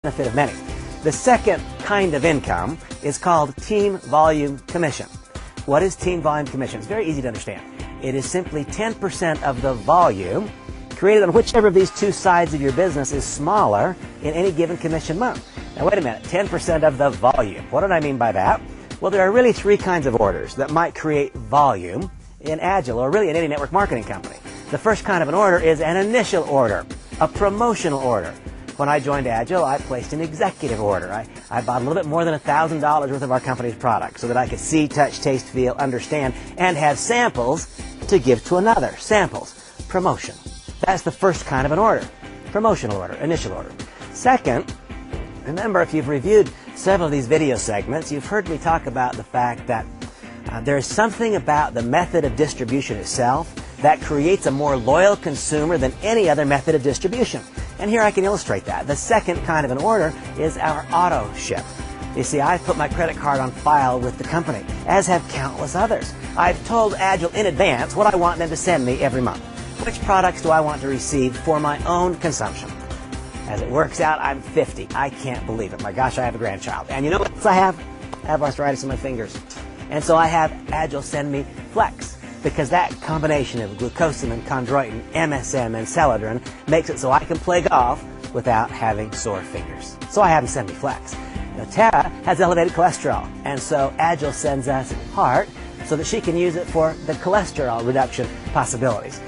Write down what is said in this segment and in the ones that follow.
benefit of many. The second kind of income is called team volume commission. What is team volume commission? It's very easy to understand. It is simply 10% of the volume created on whichever of these two sides of your business is smaller in any given commission month. Now wait a minute, 10% of the volume. What did I mean by that? Well, there are really three kinds of orders that might create volume in Agile, or really in any network marketing company. The first kind of an order is an initial order, a promotional order. When I joined Agile, I placed an executive order. I bought a little bit more than $1,000 worth of our company's products so that I could see, touch, taste, feel, understand, and have samples to give to another. Samples. Promotion. That's the first kind of an order. Promotional order, initial order. Second, remember, if you've reviewed several of these video segments, you've heard me talk about the fact that there is something about the method of distribution itself that creates a more loyal consumer than any other method of distribution. And here I can illustrate that. The second kind of an order is our auto ship. You see, I've put my credit card on file with the company, as have countless others. I've told Agile in advance what I want them to send me every month. Which products do I want to receive for my own consumption? As it works out, I'm 50. I can't believe it. My gosh, I have a grandchild. And you know what else I have? I have arthritis in my fingers. And so I have Agile send me Flex, because that combination of glucosamine, chondroitin, MSM, and Celadrin makes it so I can play golf without having sore fingers. So I have them send me Flex. Now, Tara has elevated cholesterol, and so Agile sends us Part so that she can use it for the cholesterol reduction possibilities.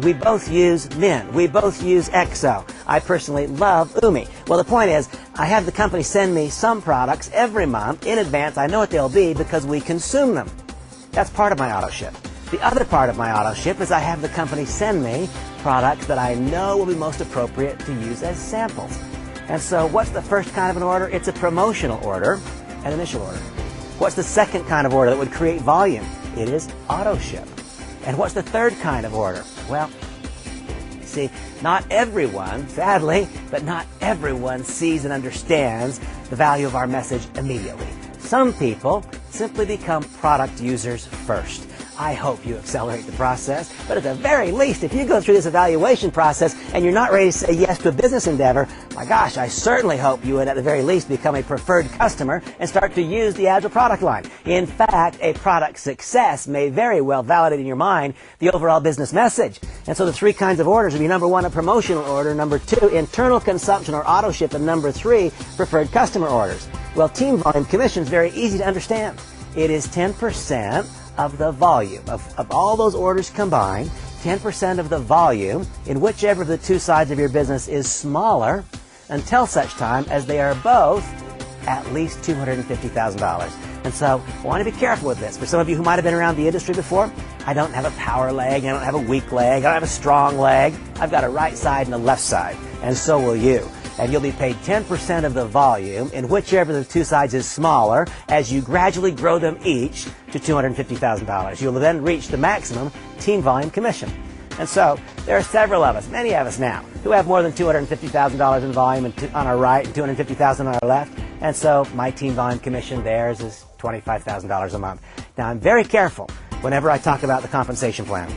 We both use Min. We both use Exo. I personally love Umi. Well, the point is, I have the company send me some products every month in advance. I know what they'll be because we consume them. That's part of my auto ship. The other part of my auto ship is I have the company send me products that I know will be most appropriate to use as samples. And so what's the first kind of an order? It's a promotional order, an initial order. What's the second kind of order that would create volume? It is auto ship. And what's the third kind of order? Well, see, not everyone, sadly, but not everyone sees and understands the value of our message immediately. Some people simply become product users first. I hope you accelerate the process, but at the very least, if you go through this evaluation process and you're not ready to say yes to a business endeavor, my gosh, I certainly hope you would at the very least become a preferred customer and start to use the Agile product line. In fact, a product success may very well validate in your mind the overall business message. And so the three kinds of orders would be number one, a promotional order, number two, internal consumption or auto ship, and number three, preferred customer orders. Well, team volume commission is very easy to understand. It is 10% of the volume of all those orders combined, 10% of the volume in whichever of the two sides of your business is smaller until such time as they are both at least $250,000. And so I want to be careful with this. For some of you who might have been around the industry before, I don't have a power leg, I don't have a weak leg, I don't have a strong leg. I've got a right side and a left side, and so will you. And you'll be paid 10% of the volume in whichever of the two sides is smaller as you gradually grow them each to $250,000. You'll then reach the maximum team volume commission. And so there are several of us, many of us now, who have more than $250,000 in volume on our right and $250,000 on our left. And so my team volume commission, theirs is $25,000 a month. Now I'm very careful whenever I talk about the compensation plan.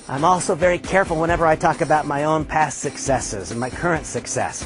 I'm also very careful whenever I talk about my own past successes and my current success.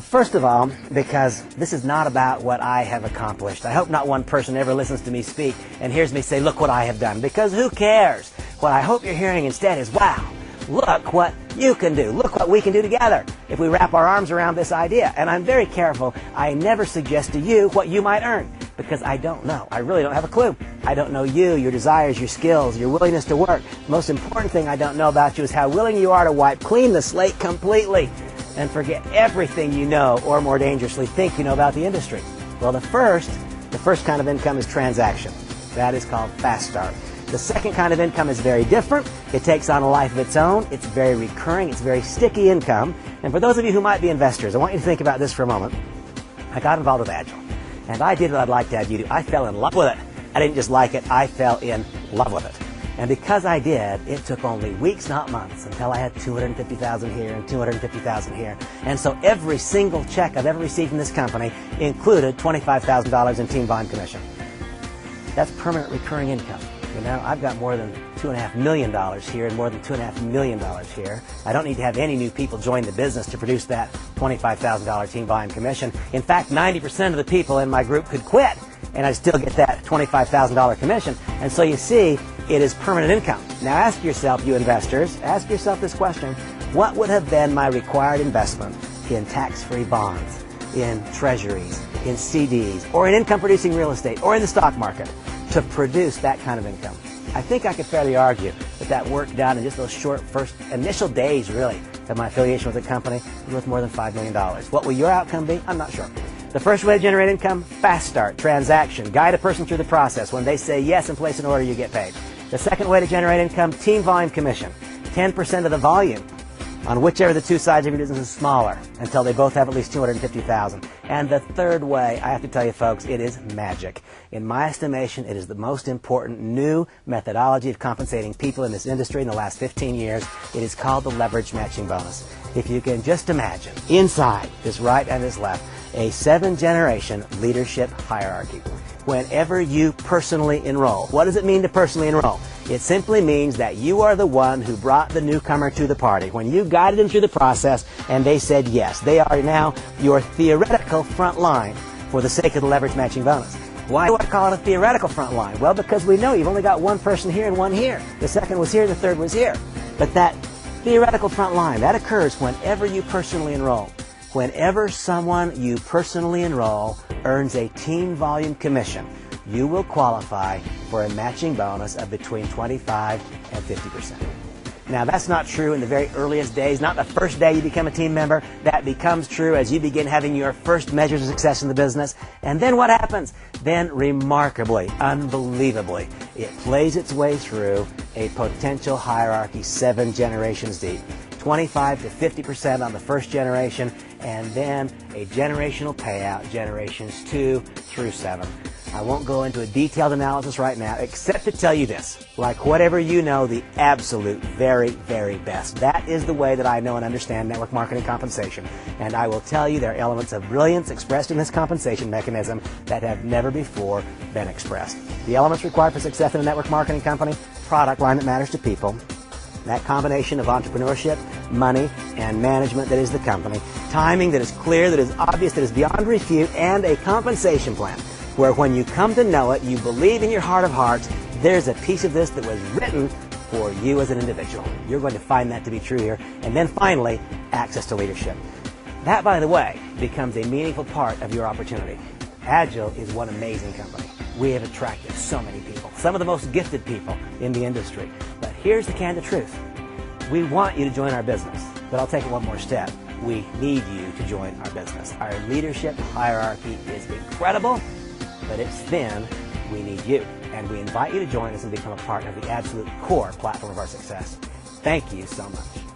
First of all, because this is not about what I have accomplished. I hope not one person ever listens to me speak and hears me say, look what I have done, because who cares? What I hope you're hearing instead is, wow, look what you can do. Look what we can do together if we wrap our arms around this idea. And I'm very careful. I never suggest to you what you might earn, because I don't know. I really don't have a clue. I don't know you, your desires, your skills, your willingness to work. The most important thing I don't know about you is how willing you are to wipe clean the slate completely and forget everything you know, or more dangerously, think you know about the industry. Well, the first kind of income is transaction. That is called fast start. The second kind of income is very different. It takes on a life of its own. It's very recurring. It's very sticky income. And for those of you who might be investors, I want you to think about this for a moment. I got involved with Agile, and I did what I'd like to have you do. I fell in love with it. I didn't just like it. I fell in love with it. And because I did, it took only weeks, not months, until I had $250,000 here and $250,000 here. And so every single check I've ever received from this company included $25,000 in team volume commission. That's permanent recurring income. You know, I've got more than $2.5 million here and more than $2.5 million here. I don't need to have any new people join the business to produce that $25,000 team volume commission. In fact, 90% of the people in my group could quit and I'd still get that $25,000 commission. And so you see, it is permanent income. Now ask yourself, you investors, ask yourself this question: what would have been my required investment in tax-free bonds, in treasuries, in CDs, or in income-producing real estate, or in the stock market to produce that kind of income? I think I could fairly argue that that work done in just those short first initial days, really, of my affiliation with the company was worth more than $5 million. What will your outcome be? I'm not sure. The first way to generate income: fast start, transaction, guide a person through the process. When they say yes and place an order, you get paid. The second way to generate income: team volume commission. 10% of the volume on whichever the two sides of your business is smaller until they both have at least $250,000. And the third way, I have to tell you folks, it is magic. In my estimation, it is the most important new methodology of compensating people in this industry in the last 15 years. It is called the leverage matching bonus. If you can just imagine, inside this right and this left, a 7-generation leadership hierarchy. Whenever you personally enroll, what does it mean to personally enroll? It simply means that you are the one who brought the newcomer to the party. When you guided them through the process and they said yes, they are now your theoretical front line for the sake of the leverage matching bonus. Why do I call it a theoretical front line? Well, because we know you've only got one person here and one here. The second was here, the third was here. But that theoretical front line, that occurs whenever you personally enroll. Whenever someone you personally enroll earns a team volume commission, you will qualify for a matching bonus of between 25 and 50%. Now, that's not true in the very earliest days, not the first day you become a team member. That becomes true as you begin having your first measures of success in the business. And then what happens? Then, remarkably, unbelievably, it plays its way through a potential hierarchy 7 generations deep. 25 to 50% on the first generation, and then a generational payout, generations 2 through 7. I won't go into a detailed analysis right now, except to tell you this: like whatever you know, the absolute very, very best. That is the way that I know and understand network marketing compensation. And I will tell you there are elements of brilliance expressed in this compensation mechanism that have never before been expressed. The elements required for success in a network marketing company: product line that matters to people, that combination of entrepreneurship, money, and management that is the company, timing that is clear, that is obvious, that is beyond refute, and a compensation plan where when you come to know it, you believe in your heart of hearts, there's a piece of this that was written for you as an individual. You're going to find that to be true here. And then finally, access to leadership. That, by the way, becomes a meaningful part of your opportunity. Agile is one amazing company. We have attracted so many people, some of the most gifted people in the industry. But here's the candid truth. We want you to join our business, but I'll take it one more step. We need you to join our business. Our leadership hierarchy is incredible, but it's thin. We need you. And we invite you to join us and become a part of the absolute core platform of our success. Thank you so much.